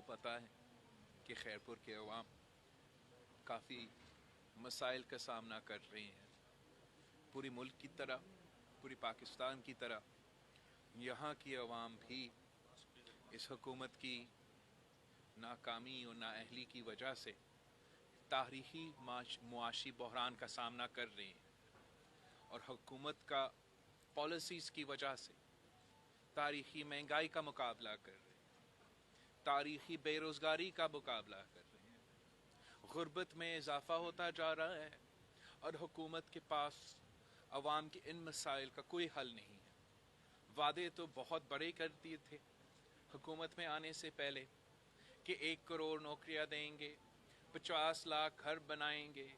پتہ ہے کہ خیرپور کے عوام کافی مسائل کا سامنا کر رہے ہیں. پوری ملک کی طرح، پوری پاکستان کی طرح یہاں کی عوام بھی اس حکومت کی ناکامی اور نااہلی کی وجہ سے تاریخی معاشی بحران کا سامنا کر رہے ہیں، اور حکومت کا پالیسیز کی وجہ سے تاریخی مہنگائی کا مقابلہ کر رہے ہیں، تاریخی بے روزگاری کا مقابلہ کر رہے ہیں، غربت میں اضافہ ہوتا جا رہا ہے، اور حکومت کے پاس عوام کے ان مسائل کا کوئی حل نہیں ہے. وعدے تو بہت بڑے کر دیے تھے حکومت میں آنے سے پہلے کہ 1 کروڑ نوکریاں دیں گے، 50 لاکھ گھر بنائیں گے.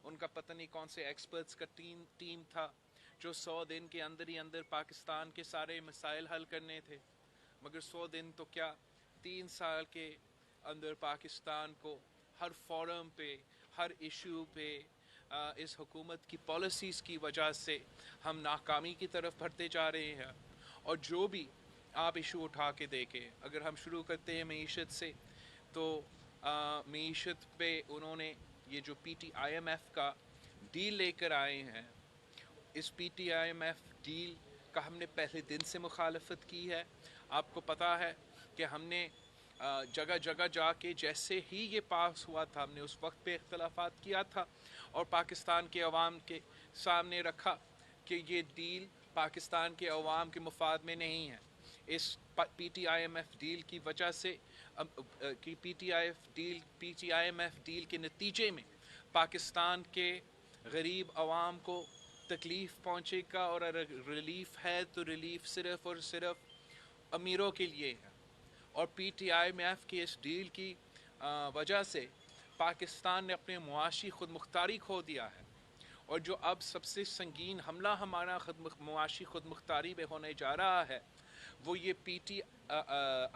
ان کا پتہ نہیں کون سے ایکسپرٹس کا ٹیم تھا جو 100 دن کے اندر ہی اندر پاکستان کے سارے مسائل حل کرنے تھے. مگر 100 دن تو کیا، 3 سال کے اندر پاکستان کو ہر فورم پہ، ہر ایشو پہ اس حکومت کی پالیسیز کی وجہ سے ہم ناکامی کی طرف بڑھتے جا رہے ہیں. اور جو بھی آپ ایشو اٹھا کے دیکھیں، اگر ہم شروع کرتے ہیں معیشت سے، تو معیشت پہ انہوں نے یہ جو IMF کا ڈیل لے کر آئے ہیں، اس IMF ڈیل کا ہم نے پہلے دن سے مخالفت کی ہے. آپ کو پتہ ہے کہ ہم نے جگہ جگہ جا کے جیسے ہی یہ پاس ہوا تھا، ہم نے اس وقت پہ اختلافات کیا تھا اور پاکستان کے عوام کے سامنے رکھا کہ یہ ڈیل پاکستان کے عوام کے مفاد میں نہیں ہے. اس IMF ڈیل کی وجہ سے IMF ڈیل کے نتیجے میں پاکستان کے غریب عوام کو تکلیف پہنچے گا، اور اگر ریلیف ہے تو ریلیف صرف اور صرف امیروں کے لیے ہے. اور IMF کی اس ڈیل کی وجہ سے پاکستان نے اپنے معاشی خود مختاری کھو دیا ہے. اور جو اب سب سے سنگین حملہ ہمارا معاشی خود مختاری میں ہونے جا رہا ہے، وہ یہ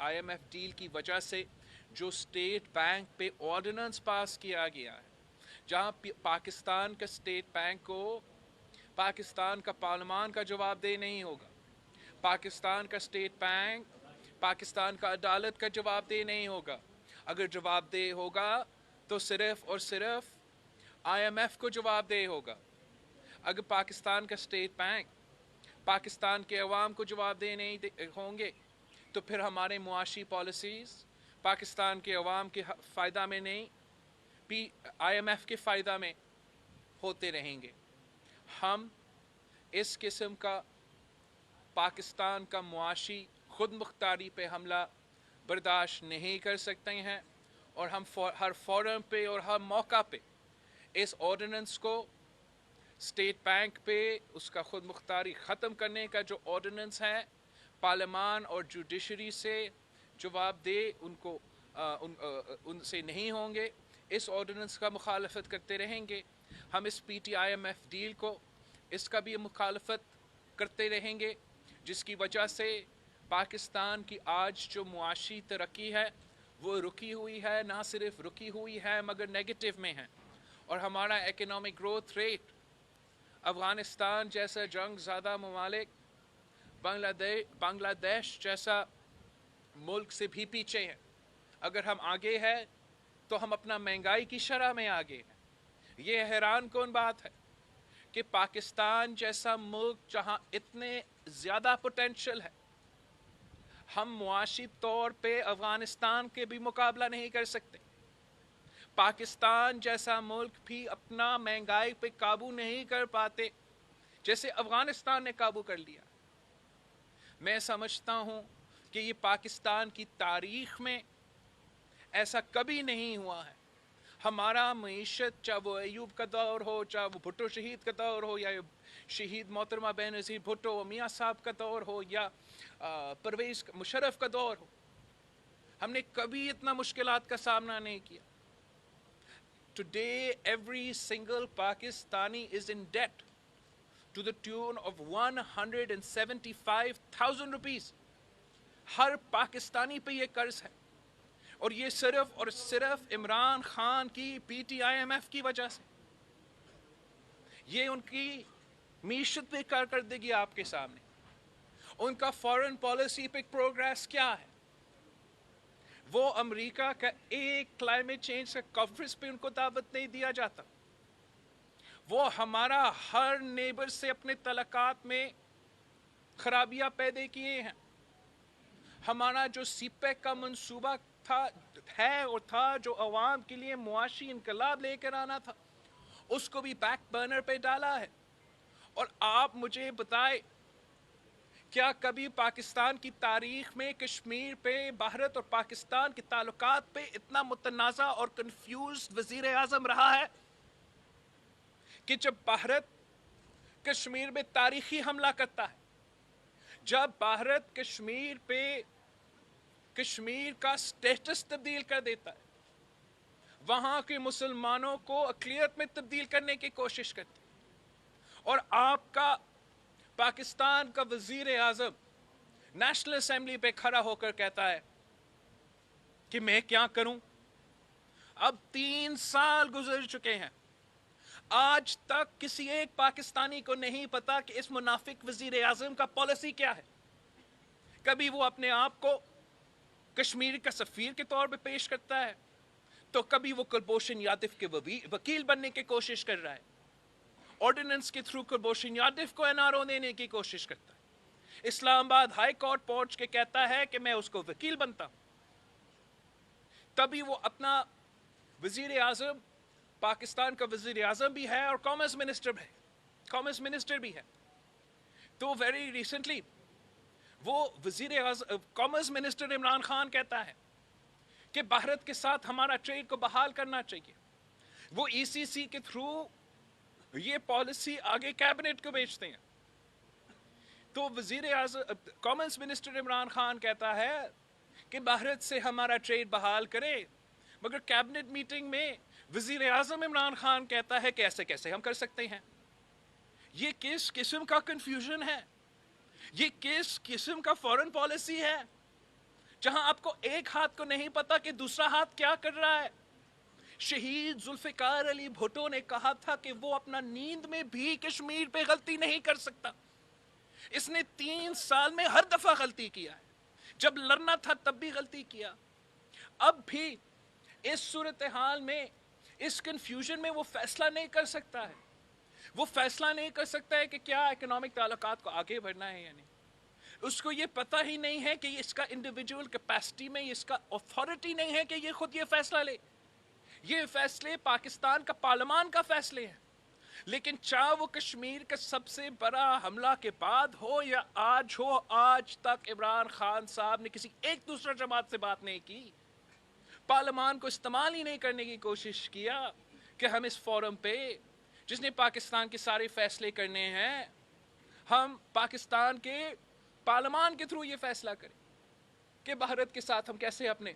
IMF ڈیل کی وجہ سے جو اسٹیٹ بینک پہ آرڈیننس پاس کیا گیا ہے، جہاں پاکستان کا اسٹیٹ بینک کو پاکستان کا پارلیمان کا جواب دہ نہیں ہوگا، پاکستان کا اسٹیٹ بینک پاکستان کا عدالت کا جواب دہ نہیں ہوگا. اگر جواب دہ ہوگا تو صرف اور صرف IMF کو جواب دہ ہوگا. اگر پاکستان کا اسٹیٹ بینک پاکستان کے عوام کو جواب دہ نہیں ہوں گے تو پھر ہمارے معاشی پالیسیز پاکستان کے عوام کے فائدہ میں نہیں، IMF کے فائدہ میں ہوتے رہیں گے. ہم اس قسم کا پاکستان کا معاشی خود مختاری پہ حملہ برداشت نہیں کر سکتے ہیں، اور ہم ہر فورم پہ اور ہر موقع پہ اس آرڈیننس کو اسٹیٹ بینک پہ اس کا خود مختاری ختم کرنے کا جو آرڈیننس ہے، پارلیمان اور جوڈیشری سے جواب دے ان سے نہیں ہوں گے، اس آرڈیننس کا مخالفت کرتے رہیں گے. ہم اس IMF ڈیل کو اس کا بھی مخالفت کرتے رہیں گے، جس کی وجہ سے پاکستان کی آج جو معاشی ترقی ہے وہ رکی ہوئی ہے، نہ صرف رکی ہوئی ہے مگر نیگیٹو میں ہے. اور ہمارا اکنامک گروتھ ریٹ افغانستان جیسا جنگ زدہ ممالک، بنگلہ دیش جیسا ملک سے بھی پیچھے ہے. اگر ہم آگے ہیں تو ہم اپنا مہنگائی کی شرح میں آگے ہیں. یہ حیران کن بات ہے کہ پاکستان جیسا ملک جہاں اتنے زیادہ پوٹینشل ہے، ہم معاشی طور پہ افغانستان کے بھی مقابلہ نہیں کر سکتے. پاکستان جیسا ملک بھی اپنا مہنگائی پہ قابو نہیں کر پاتے جیسے افغانستان نے قابو کر لیا. میں سمجھتا ہوں کہ یہ پاکستان کی تاریخ میں ایسا کبھی نہیں ہوا ہے. ہمارا معیشت، چاہے وہ ایوب کا دور ہو، چاہے وہ بھٹو شہید کا دور ہو، یا شہید محترمہ بینظیر بھٹو میاں صاحب کا دور ہو، یا پرویز مشرف کا دور ہو، ہم نے کبھی اتنا مشکلات کا سامنا نہیں کیا. Today every single Pakistani is in debt to the tune of 175,000 rupees. ہر پاکستانی پہ یہ قرض ہے، اور یہ صرف اور صرف عمران خان کی IMF کی وجہ سے. یہ ان کی معیشت پہ کارکردگی آپ کے سامنے، ان کا فارن پالیسی پہ پروگریس کیا ہے. وہ امریکہ کا ایک کلائمیٹ چینج کا کانفرنس پہ ان کو دعوت نہیں دیا جاتا. وہ ہمارا ہر نیبر سے اپنے تعلقات میں خرابیاں پیدا کیے ہیں. ہمارا جو سی پیک کا منصوبہ تھا جو عوام کے لیے معاشی انقلاب لے کر آنا تھا, اس کو بھی بیک برنر پہ ڈالا ہے. اور آپ مجھے بتائیں, کیا کبھی پاکستان کی تاریخ میں کشمیر پہ بھارت اور پاکستان کے تعلقات پہ اتنا متنازع اور کنفیوزڈ وزیر اعظم رہا ہے کہ جب بھارت کشمیر میں تاریخی حملہ کرتا ہے, جب بھارت کشمیر پہ کشمیر کا سٹیٹس تبدیل کر دیتا ہے, وہاں کے مسلمانوں کو اقلیت میں تبدیل کرنے کی کوشش کرتے ہیں, اور آپ کا پاکستان کا وزیر اعظم نیشنل اسمبلی پہ کھڑا ہو کر کہتا ہے کہ میں کیا کروں. اب 3 سال گزر چکے ہیں, آج تک کسی ایک پاکستانی کو نہیں پتا کہ اس منافق وزیر اعظم کا پالیسی کیا ہے. کبھی وہ اپنے آپ کو کشمیر کا سفیر کے طور پہ پیش کرتا ہے, تو کبھی وہ کلبھوشن یادو کے وکیل بننے کی کوشش کر رہا ہے, آرڈیننس کے تھرو کلبھوشن یادو کو NRO دینے کی کوشش کرتا ہے. اسلام آباد ہائی کورٹ پہنچ کے کہتا ہے کہ میں اس کو وکیل بنتا ہوں. تبھی وہ اپنا وزیر اعظم, پاکستان کا وزیر اعظم بھی ہے اور کامرس منسٹر بھی ہے. تو ویری ریسنٹلی وہ وزیر اعظم کامرس منسٹر عمران خان کہتا ہے کہ بھارت کے ساتھ ہمارا ٹریڈ کو بحال کرنا چاہیے. وہ ECC کے تھرو یہ پالیسی آگے کیبنٹ کو بھیجتے ہیں. تو وزیر اعظم کامرس منسٹر عمران خان کہتا ہے کہ بھارت سے ہمارا ٹریڈ بحال کرے, مگر کیبنٹ میٹنگ میں وزیر اعظم عمران خان کہتا ہے کہ ایسے کیسے ہم کر سکتے ہیں. یہ کس قسم کا کنفیوژن ہے, یہ کس قسم کا فورن پالیسی ہے, جہاں آپ کو ایک ہاتھ کو نہیں پتا کہ دوسرا ہاتھ کیا کر رہا ہے. شہید ذوالفقار علی بھٹو نے کہا تھا کہ وہ اپنا نیند میں بھی کشمیر پہ غلطی نہیں کر سکتا. اس نے 3 سال میں ہر دفعہ غلطی کیا ہے, جب لڑنا تھا تب بھی غلطی کیا. اب بھی اس صورتحال میں, اس کنفیوژن میں وہ فیصلہ نہیں کر سکتا ہے. وہ فیصلہ نہیں کر سکتا ہے کہ کیا اکنامک تعلقات کو آگے بڑھنا ہے یا نہیں. اس کو یہ پتہ ہی نہیں ہے کہ اس کا انڈیویجول کیپیسٹی میں اس کا اتھارٹی نہیں ہے کہ یہ خود یہ فیصلہ لے. یہ فیصلے پاکستان کا پارلیمان کا فیصلے ہیں. لیکن چاہے وہ کشمیر کا سب سے بڑا حملہ کے بعد ہو یا آج ہو, آج تک عمران خان صاحب نے کسی ایک دوسرا جماعت سے بات نہیں کی. پارلیمان کو استعمال ہی نہیں کرنے کی کوشش کیا کہ ہم اس فورم پہ جس نے پاکستان کے سارے فیصلے کرنے ہیں, ہم پاکستان کے پارلیمان کے تھرو یہ فیصلہ کریں کہ بھارت کے ساتھ ہم کیسے اپنے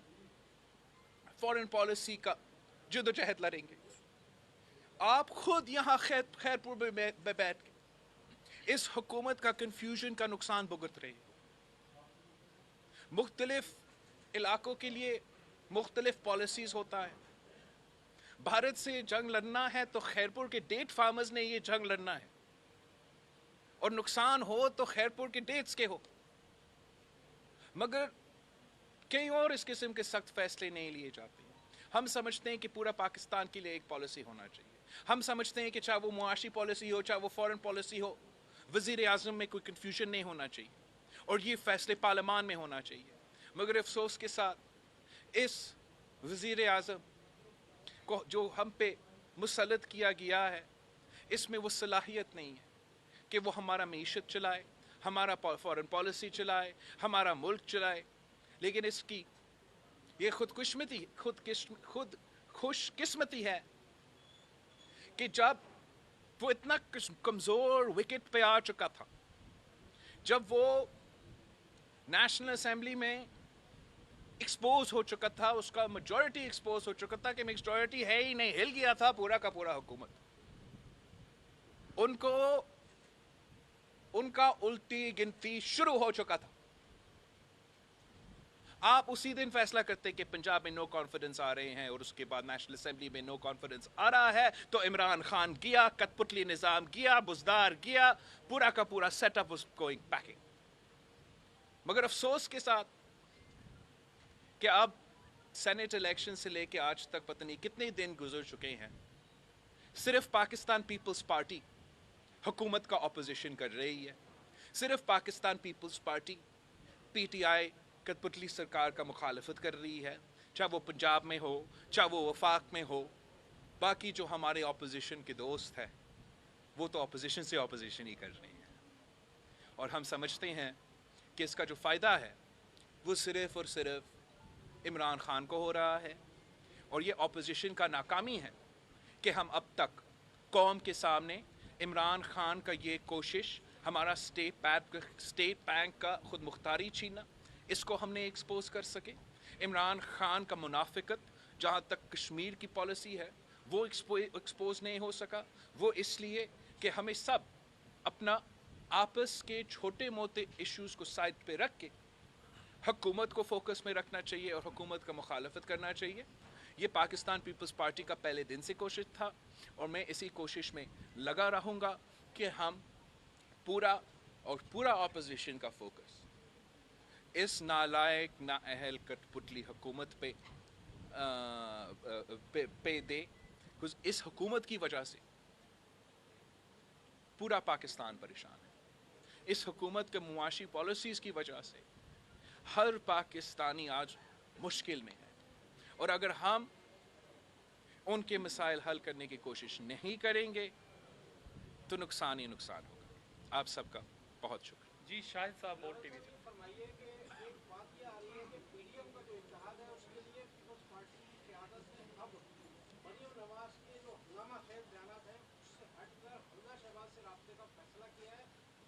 فورن پالیسی کا جدوجہد لڑیں گے. آپ خود یہاں خیرپور میں بیٹھ کے اس حکومت کا کنفیوژن کا نقصان بھگت رہے. مختلف علاقوں کے لیے مختلف پالیسیز ہوتا ہے. بھارت سے جنگ لڑنا ہے تو خیرپور کے ڈیٹ فارمرز نے یہ جنگ لڑنا ہے, اور نقصان ہو تو خیرپور کے ڈیٹس کے ہو. مگر کئی اور اس قسم کے سخت فیصلے نہیں لیے جاتے. ہم سمجھتے ہیں کہ پورا پاکستان کے لیے ایک پالیسی ہونا چاہیے. ہم سمجھتے ہیں کہ چاہے وہ معاشی پالیسی ہو, چاہے وہ فورن پالیسی ہو, وزیر اعظم میں کوئی کنفیوژن نہیں ہونا چاہیے, اور یہ فیصلے پارلیمان میں ہونا چاہیے. مگر افسوس کے ساتھ اس وزیر اعظم کو جو ہم پہ مسلط کیا گیا ہے, اس میں وہ صلاحیت نہیں ہے کہ وہ ہمارا معیشت چلائے, ہمارا فورن پالیسی چلائے, ہمارا ملک چلائے. لیکن اس کی یہ خود خوش قسمتی ہے کہ جب وہ اتنا کمزور وکٹ پہ آ چکا تھا, جب وہ نیشنل اسمبلی میں ایکسپوز ہو چکا تھا, اس کا میجورٹی ایکسپوز ہو چکا تھا کہ میجورٹی ہے ہی نہیں, ہل گیا تھا پورا کا پورا حکومت. ان کا الٹی گنتی شروع ہو چکا تھا. آپ اسی دن فیصلہ کرتے کہ پنجاب میں نو کانفیڈنس آ رہے ہیں, اور اس کے بعد نیشنل اسمبلی میں نو کانفیڈنس آ رہا ہے, تو عمران خان گیا, کٹ پتلی نظام گیا, بزدار گیا, پورا کا پورا set up was going packing. مگر افسوس کے ساتھ کہ اب سینٹ الیکشن سے لے کے آج تک پتہ نہیں کتنے دن گزر چکے ہیں، صرف پاکستان پیپلز پارٹی حکومت کا اپوزیشن کر رہی ہے، صرف Pakistan peoples party P T I کٹ پتلی سرکار کا مخالفت کر رہی ہے، چاہے وہ پنجاب میں ہو، چاہے وہ وفاق میں ہو۔ باقی جو ہمارے اپوزیشن کے دوست ہیں وہ تو اپوزیشن سے اپوزیشن ہی کر رہے ہیں، اور ہم سمجھتے ہیں کہ اس کا جو فائدہ ہے وہ صرف اور صرف عمران خان کو ہو رہا ہے، اور یہ اپوزیشن کا ناکامی ہے کہ ہم اب تک قوم کے سامنے عمران خان کا یہ کوشش، ہمارا اسٹیٹ بینک کا خود مختاری چھیننا، اس کو ہم نے ایکسپوز کر سکے۔ عمران خان کا منافقت جہاں تک کشمیر کی پالیسی ہے وہ ایکسپوز نہیں ہو سکا، وہ اس لیے کہ ہمیں سب اپنا آپس کے چھوٹے موٹے ایشوز کو سائڈ پہ رکھ کے حکومت کو فوکس میں رکھنا چاہیے اور حکومت کا مخالفت کرنا چاہیے۔ یہ پاکستان پیپلز پارٹی کا پہلے دن سے کوشش تھا، اور میں اسی کوشش میں لگا رہوں گا کہ ہم پورا اپوزیشن کا فوکس اس نالائق نااہل کٹ پتلی حکومت پہ دے۔ اس حکومت کی وجہ سے پورا پاکستان پریشان ہے، اس حکومت کے معاشی پالیسیز کی وجہ سے ہر پاکستانی آج مشکل میں ہے، اور اگر ہم ان کے مسائل حل کرنے کی کوشش نہیں کریں گے تو نقصان ہی نقصان ہوگا۔ آپ سب کا بہت شکریہ۔ جی شاہد صاحب اور ٹی وی سے فرمائیے کہ ایک بات یہ آ رہی ہے کہ پی ڈی ایم کا جو اتحاد ہے اس کے لیے پیپلز پارٹی کی قیادت نے اب مریم نواز کے جو ہنگامہ خیز بیانات ہیں اس سے ہٹ کر حمزہ شہباز سے رابطے کا فیصلہ کیا ہے،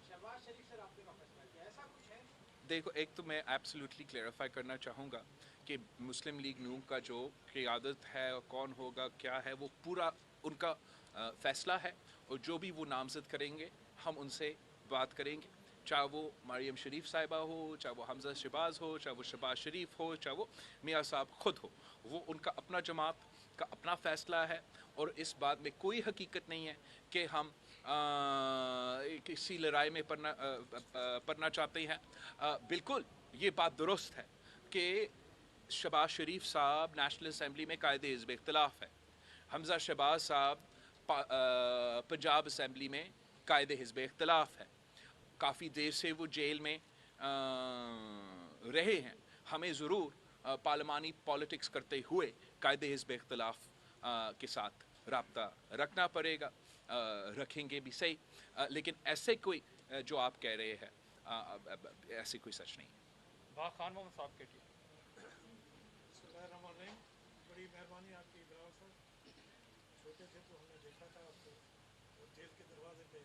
شہباز شریف سے رابطے کا فیصلہ کیا ہے، ایسا کچھ ہے؟ دیکھو، ایک تو میں ایبسلیوٹلی کلیئرفائی کرنا چاہوں گا کہ مسلم لیگ نون کا جو قیادت ہے اور کون ہوگا کیا ہے وہ پورا ان کا فیصلہ ہے، اور جو بھی وہ نامزد کریں گے ہم ان سے بات کریں گے، چاہے وہ مریم شریف صاحبہ ہو، چاہے وہ حمزہ شہباز ہو، چاہے وہ شہباز شریف ہو، چاہے وہ میاں صاحب خود ہو، وہ ان کا اپنا جماعت کا اپنا فیصلہ ہے، اور اس بات میں کوئی حقیقت نہیں ہے کہ ہم کسی لڑائی میں پڑنا چاہتے ہیں۔ بالکل یہ بات درست ہے کہ شہباز شریف صاحب نیشنل اسمبلی میں قائد حزب اختلاف ہے، حمزہ شہباز صاحب پنجاب اسمبلی میں قائد حزب اختلاف ہے، کافی دیر سے وہ جیل میں رہے ہیں، ہمیں ضرور پارلیمانی پالیٹکس کرتے ہوئے قائد حزب اختلاف کے ساتھ رابطہ رکھنا پڑے گا، رکھیں گے بھی صحیح، لیکن ایسے کوئی جو آپ کہہ رہے ہیں ایسی کوئی سچ نہیں ہے۔ با خان محمد صاحب کے ٹی بسم اللہ الرحمن الرحیم۔ بڑی مہربانی آپ کی براؤ صاحب، چھوٹے تھے تو ہم نے دیکھا تھا آپ کو، اور جیل کے دروازے پہ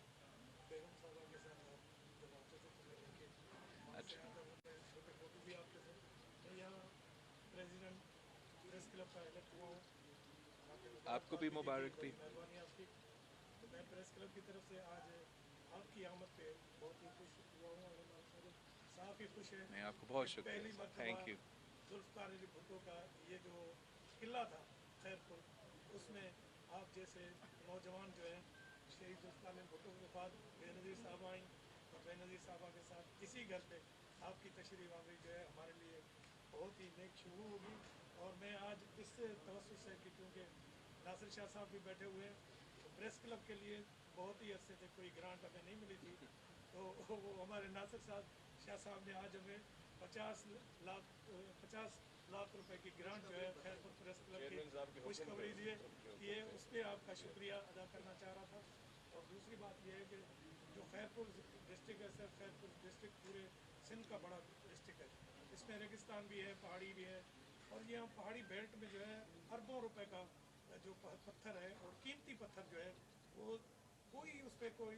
بیگم صاحبہ کے ساتھ آپ جب آتے تھے تو میں لے کے وہاں سے آتا ہوں، میں چھوٹے فوٹو بھی آپ کے تھے۔ میں یہاں پریزیڈنٹ پریس کلب کا الیکٹ ہوا ہوں، آپ کو بھی دی تھی، مبارک بھی۔ بڑی مہربانی آپ کی۔ تو میں پریس کلب کی طرف سے آج آپ کی آمد پہ بہت ہی خوش ہوا ہوں، اور ہمارے سارے صاحب ہی خوش ہیں میں آپ کو بہت کہ شکریہ پہلی سر، مرتبہ تھینک یو۔ ذوالفقار علی بھٹو کا یہ جو قلعہ تھا خیر پور، اس میں آپ جیسے نوجوان جو ہیں شہید ذوالفقار علی بھٹو کے بعد بے نظیر صاحبہ آئیں، اور بے نظیر صاحبہ کے ساتھ اسی گھر پہ آپ کی تشریف آوری جو ہے ہمارے لیے بہت ہی نیک شروع ہوگی۔ اور میں آج اس سے توسط سے کہ کیونکہ ناصر شاہ صاحب بھی بیٹھے ہوئے ہیں، تو پریس کلب کے لیے بہت ہی عرصے سے کوئی گرانٹ ہمیں نہیں ملی تھی، تو وہ ہمارے ناصر شاہ صاحب نے آج ہمیں 50 لاکھ روپے کی گرانٹ جو ہے خیر پور پریس کلب کی خوشخبری دیے، یہ اس پہ آپ کا شکریہ ادا کرنا چاہ رہا تھا۔ اور دوسری بات یہ ہے کہ جو خیر پور ڈسٹرکٹ ہے سر، خیر پور ڈسٹرکٹ پورے سندھ کا بڑا ڈسٹرکٹ ہے، اس میں ریگستان بھی ہے، پہاڑی بھی ہے، اور یہاں پہاڑی بیلٹ میں جو ہے اربوں روپے کا جو پتھر ہے اور قیمتی پتھر جو ہے وہ کوئی اس پہ کوئی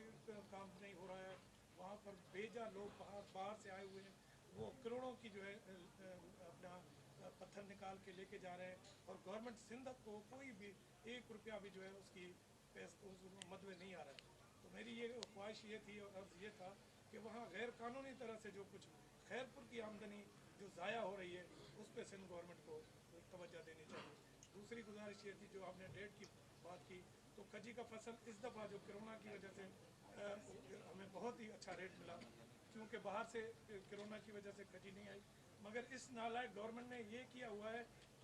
کام نہیں ہو رہا ہے، وہاں پر بیجا لوگ باہر سے آئے ہوئے ہیں، وہ کروڑوں کی جو ہے اپنا پتھر نکال کے لے کے جا رہے ہیں، اور گورنمنٹ سندھ کو کوئی بھی 1 روپیہ بھی جو ہے اس کی مد میں نہیں آ رہا ہے۔ تو میری یہ خواہش یہ تھی اور عرض یہ تھا کہ وہاں غیر قانونی طرح سے جو کچھ خیر پور کی آمدنی جو ضائع ہو رہی ہے اس پہ سندھ گورنمنٹ کو توجہ دینی چاہیے۔ دوسری گزارش یہ تھی جو آپ نے ڈیٹ کی بات کی، تو کھجی کا فصل اس دفعہ جو کرونا کی وجہ سے ہمیں بہت ہی اچھا ریٹ ملا، کیونکہ باہر سے کرونا کی وجہ سے کھجی نہیں آئی، مگر اس نالائق گورنمنٹ نے یہ کیا ہوا ہے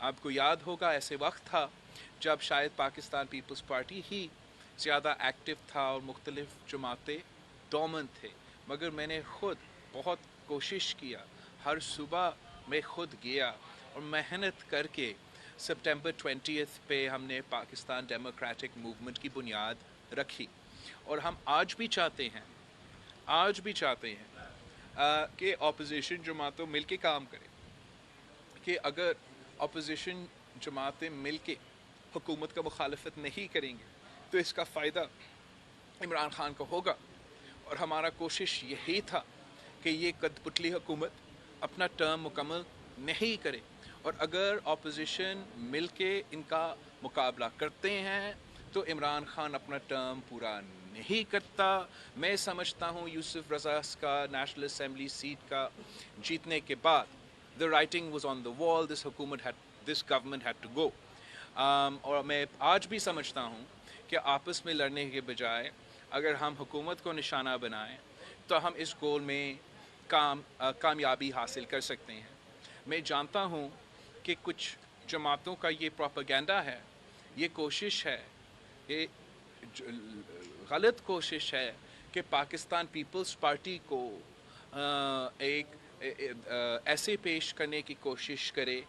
آپ کو یاد ہوگا ایسے وقت تھا جب شاید پاکستان پیپلز پارٹی ہی زیادہ ایکٹیو تھا اور مختلف جماعتیں ڈومنٹ تھے، مگر میں نے خود بہت کوشش کیا، ہر صبح میں خود گیا اور محنت کر کے سپٹمبر 20 پہ ہم نے پاکستان ڈیموکریٹک موومنٹ کی بنیاد رکھی، اور ہم آج بھی چاہتے ہیں کہ اپوزیشن جماعتوں مل کے کام کریں، کہ اگر اپوزیشن جماعتیں مل کے حکومت کا مخالفت نہیں کریں گے تو اس کا فائدہ عمران خان کو ہوگا، اور ہمارا کوشش یہی تھا کہ یہ کد پتلی حکومت اپنا ٹرم مکمل نہیں کرے، اور اگر اپوزیشن مل کے ان کا مقابلہ کرتے ہیں تو عمران خان اپنا ٹرم پورا نہیں کرتا۔ میں سمجھتا ہوں یوسف رضا کا نیشنل اسمبلی سیٹ کا جیتنے کے بعد the writing was on the wall, this government had to go. اور میں آج بھی سمجھتا ہوں کہ آپس میں لڑنے کے بجائے اگر ہم حکومت کو نشانہ بنائیں تو ہم اس گول میں کامیابی حاصل کر سکتے ہیں۔ میں جانتا ہوں کہ کچھ جماعتوں کا یہ پروپیگنڈا ہے، یہ کوشش ہے، یہ غلط کوشش ہے کہ پاکستان پیپلز پارٹی کو ایک ایسے پیش کرنے کی کوشش کرے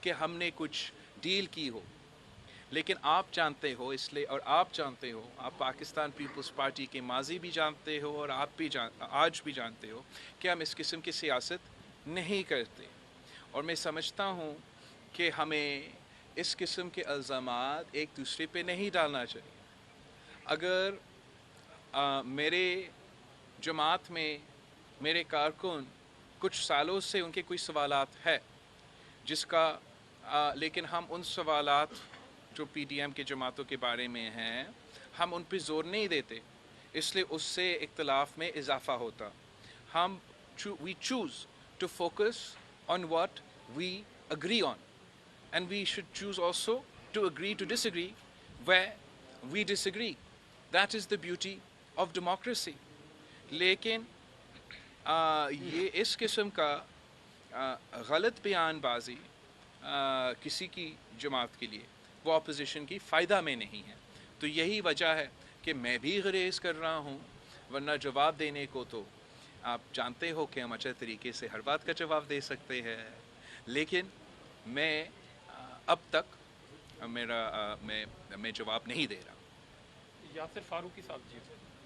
کہ ہم نے کچھ ڈیل کی ہو، لیکن آپ جانتے ہو اس لیے، اور آپ جانتے ہو، آپ پاکستان پیپلز پارٹی کے ماضی بھی جانتے ہو اور آپ بھی آج بھی جانتے ہو کہ ہم اس قسم کی سیاست نہیں کرتے، اور میں سمجھتا ہوں کہ ہمیں اس قسم کے الزامات ایک دوسرے پہ نہیں ڈالنا چاہیے۔ اگر میرے جماعت میں میرے کارکن کچھ سالوں سے ان کے کوئی سوالات ہے جس کا لیکن ہم ان سوالات جو پی ڈی ایم کے جماعتوں کے بارے میں ہیں ہم ان پہ زور نہیں دیتے، اس لیے اس سے اختلاف میں اضافہ ہوتا۔ we choose to focus on what we agree on, and we should choose also to agree to disagree where we disagree. That is the beauty of democracy. لیکن یہ اس قسم کا غلط بیان بازی کسی کی جماعت کے لیے وہ اپوزیشن کی فائدہ میں نہیں ہے، تو یہی وجہ ہے کہ میں بھی گریز کر رہا ہوں، ورنہ جواب دینے کو تو آپ جانتے ہو کہ ہم اچھے طریقے سے ہر بات کا جواب دے سکتے ہیں، لیکن میں اب تک میں جواب نہیں دے رہا۔ یاسر فاروقی صاحب جی،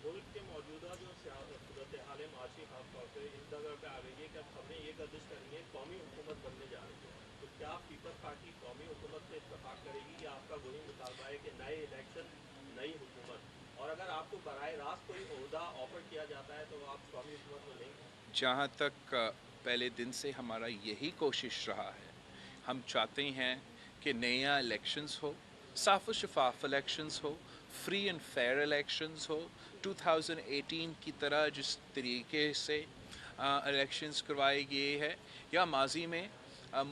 ملک کے موجودہ جو صورتحال معاشی خاص طور پہ اس جگہ پہ آ گئی ہے کہ اب خبریں یہ گردش کریں گے قومی حکومت بننے جا رہی ہے، تو کیا پیپلز پارٹی قومی حکومت سے اتفاق کرے گی یا آپ کا وہی مطالبہ ہے کہ نئے الیکشن نئی حکومت، اور اگر آپ کو براہ راست کوئی عہدہ آفر کیا جاتا ہے تو آپ قومی حکومت میں لیں گے؟ جہاں تک پہلے دن سے ہمارا یہی کوشش رہا ہے، ہم چاہتے ہیں کہ نیا الیکشنز ہو، صاف و شفاف الیکشنز ہو، فری اینڈ فیئر الیکشنز ہو، 2018 کی طرح جس طریقے سے الیکشنز کروائے گئے ہیں یا ماضی میں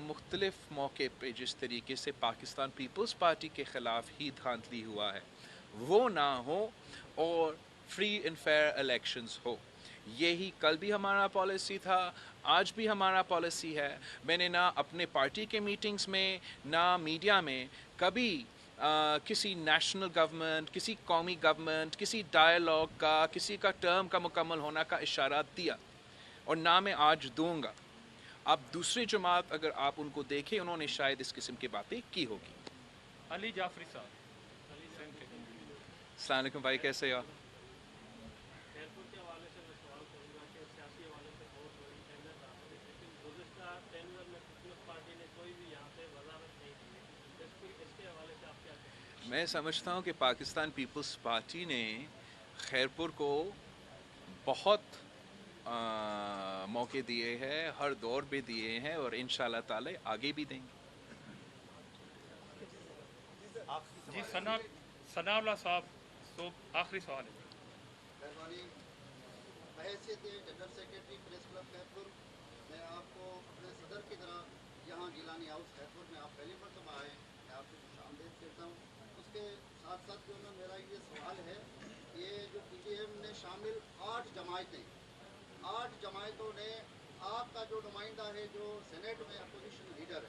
مختلف موقع پہ جس طریقے سے پاکستان پیپلز پارٹی کے خلاف ہی دھاندلی ہوا ہے وہ نہ ہو، اور فری اینڈ فیئر الیکشنز ہو۔ یہی کل بھی ہمارا پالیسی تھا، آج بھی ہمارا پالیسی ہے۔ میں نے نہ اپنے پارٹی کے میٹنگز میں نہ میڈیا میں کبھی کسی نیشنل گورنمنٹ، کسی قومی گورنمنٹ، کسی ڈائیلاگ کا، کسی کا ٹرم کا مکمل ہونا کا اشارہ دیا، اور نہ میں آج دوں گا۔ اب دوسری جماعت اگر آپ ان کو دیکھیں انہوں نے شاید اس قسم کی باتیں کی ہوگی۔ علی جعفری صاحب، السلام علیکم بھائی، کیسے ہو؟ خیرپور کے حوالے سے میں سوال کروں گا کہ سیاسی حوالے سے بہت بڑی اہمیت رکھتی ہے، لیکن گزشتہ ٹینور میں پیپلز پارٹی نے کوئی بھی یہاں پہ وزارت نہیں دی ہے، اس کے حوالے سے آپ کیا کہیں گے؟ میں سمجھتا ہوں کہ پاکستان پیپلز پارٹی نے خیرپور کو بہت موقع دیے ہیں، ہر دور بھی دیے ہیں، اور انشاءاللہ تعالی آگے بھی دیں گے۔ جی ثناء اللہ صاحب، تو آخری سوال ہے۔ مہربانی، بحیثیت general secretary press club Khairpur, میں آپ کو اپنے صدر کی طرح یہاں گیلانی ہاؤس خیرپور میں آپ پہلی مرتبہ آئے، میں آپ کو خوش آمدید کہتا ہوں۔ اس کے ساتھ ساتھ جو میرا یہ سوال ہے، یہ جو پی ڈی ایم نے شامل 8 جماعتوں نے آپ کا جو نمائندہ ہے جو سینیٹ میں اپوزیشن لیڈر ہے،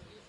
CEC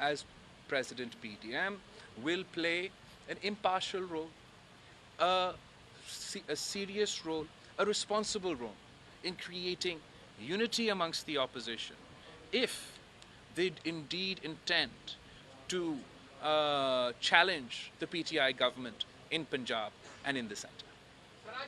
as President PDM will play an impartial role, a serious role, a responsible role in creating unity amongst the opposition if they indeed intend to challenge the PTI government in Punjab and in the centre.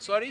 Sorry.